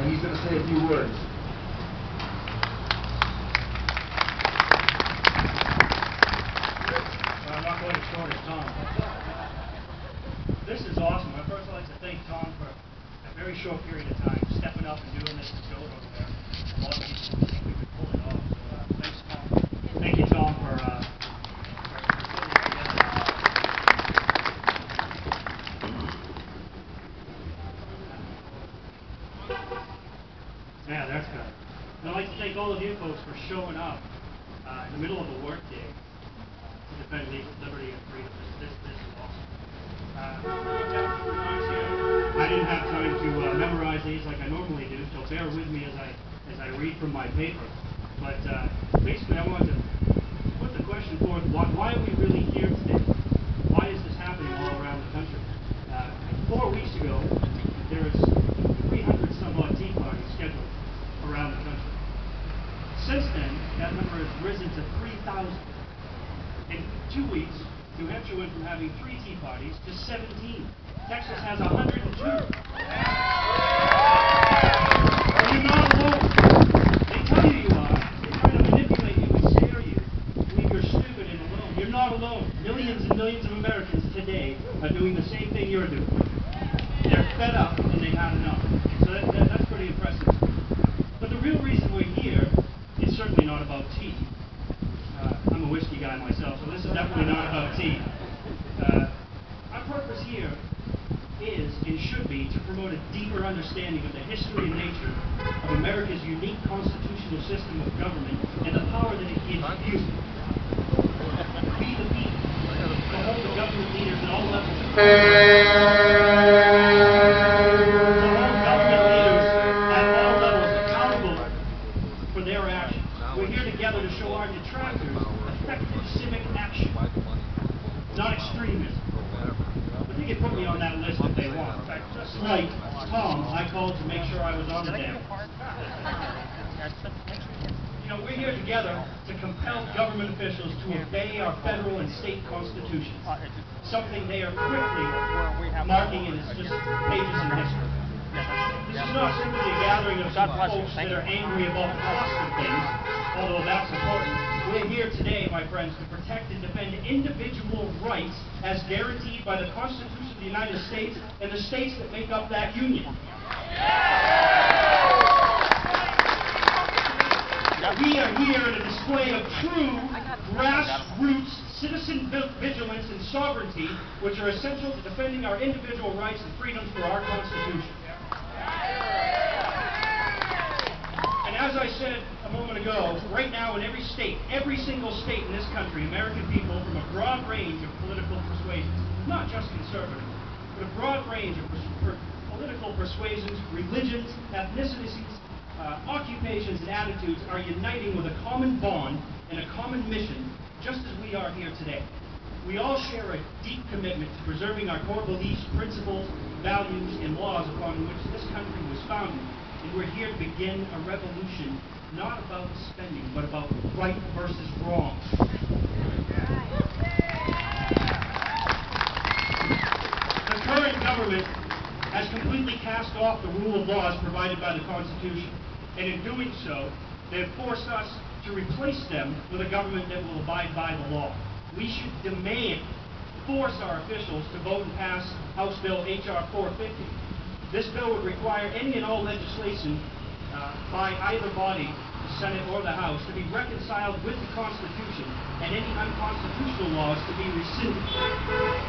and he's going to say a few words. I'm not going as short as Tom. This is awesome. First, I'd like to thank Tom for a very short period of time stepping up and doing this show over there. A lot of people think we could pull it off. So thanks, Tom. Thank you, Tom, for putting it together. Yeah, that's good. And I'd like to thank all of you folks for showing up in the middle of a work day to defend liberty and freedom. This is awesome. I didn't have time to memorize these like I normally do, so bear with me as I read from my paper. But basically, I want to put the question forth: why are we really here today? Why is this happening all around the country? 4 weeks ago, there was 300 some odd tea parties scheduled around the country. Since then, that number has risen to 3,000. In 2 weeks, New Hampshire went from having 3 tea parties to 17. Texas has 102. And you're not alone. They tell you you are. They try to manipulate you and scare you. Believe you're stupid and alone. You're not alone. Millions and millions of Americans today are doing the same thing you're doing. They're fed up and they've had enough. So that's pretty impressive. But the real reason we're here is certainly not about tea. I'm a whiskey guy myself, so this is definitely not about tea. Our purpose here is and should be to promote a deeper understanding of the history and nature of America's unique constitutional system of government and the power that it gives you. Be the people. To hold the government leaders at all levels. For their actions. We're here together to show our detractors effective civic action, not extremism. But they can put me on that list if they want. In fact, just like Tom, I called to make sure I was on the damn. You know, we're here together to compel government officials to obey our federal and state constitutions, something they are quickly marking as just pages in history. This is not simply a gathering of some folks that are angry about the cost of things, although that's important. We're here today, my friends, to protect and defend individual rights as guaranteed by the Constitution of the United States and the states that make up that union. We are here in a display of true grassroots citizen vigilance and sovereignty, which are essential to defending our individual rights and freedoms for our Constitution. And as I said a moment ago, right now in every state, every single state in this country, American people from a broad range of political persuasions, not just conservative, but a broad range of political persuasions, religions, ethnicities, occupations, and attitudes are uniting with a common bond and a common mission, just as we are here today. We all share a deep commitment to preserving our core beliefs, principles, values, and laws upon which this country was founded. And we're here to begin a revolution, not about spending, but about right versus wrong. The current government has completely cast off the rule of laws provided by the Constitution. And in doing so, they have forced us to replace them with a government that will abide by the law. We should force our officials to vote and pass House Bill H.R. 450. This bill would require any and all legislation by either body, the Senate or the House, to be reconciled with the Constitution and any unconstitutional laws to be rescinded.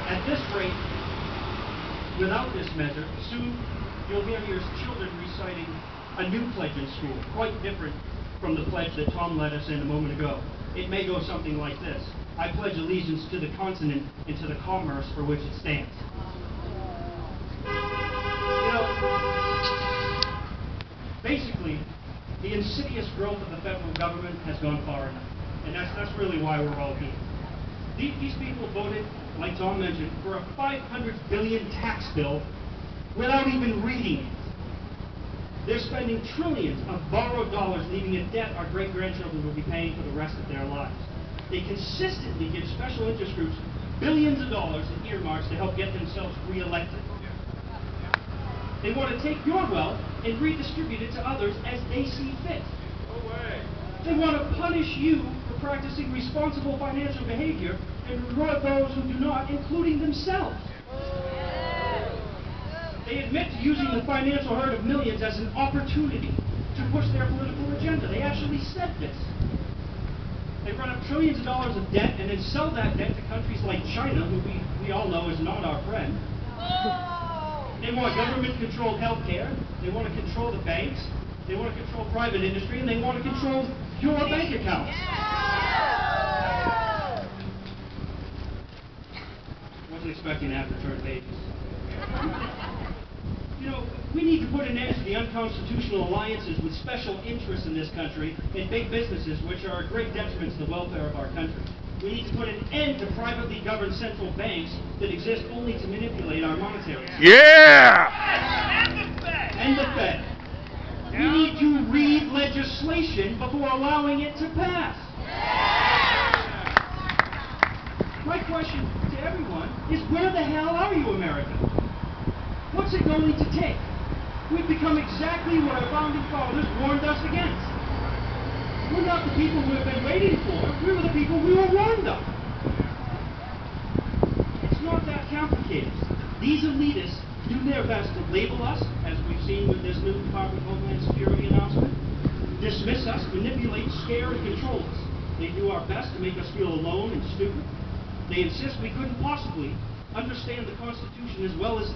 At this rate, without this measure, soon you'll hear your children reciting a new pledge in school, quite different from the pledge that Tom led us in a moment ago. It may go something like this: I pledge allegiance to the continent and to the commerce for which it stands. You know, basically, the insidious growth of the federal government has gone far enough. And that's really why we're all here. These people voted, like Tom mentioned, for a $500 billion tax bill without even reading it. They're spending trillions of borrowed dollars, leaving a debt our great-grandchildren will be paying for the rest of their lives. They consistently give special interest groups billions of dollars in earmarks to help get themselves re-elected. They want to take your wealth and redistribute it to others as they see fit. They want to punish you for practicing responsible financial behavior and reward those who do not, including themselves. They admit to using the financial herd of millions as an opportunity to push their political agenda. They actually said this. They run up trillions of dollars of debt and then sell that debt to countries like China, who we all know is not our friend. They want government-controlled health care. They want to control the banks. They want to control private industry, and they want to control your bank accounts. Wasn't expecting to have to turn pages. You know, we need to put an end to the unconstitutional alliances with special interests in this country and big businesses, which are a great detriment to the welfare of our country. We need to put an end to privately governed central banks that exist only to manipulate our monetary system. Yeah! And the Fed. We need to read legislation before allowing it to pass. My question to everyone is, where the hell are you, America? What's it going to take? We've become exactly what our founding fathers warned us against. We're not the people we have been waiting for. We were the people we were warned of. It's not that complicated. These elitists do their best to label us, as we've seen with this new Department of Homeland Security announcement, dismiss us, manipulate, scare, and control us. They do our best to make us feel alone and stupid. They insist we couldn't possibly understand the Constitution as well as they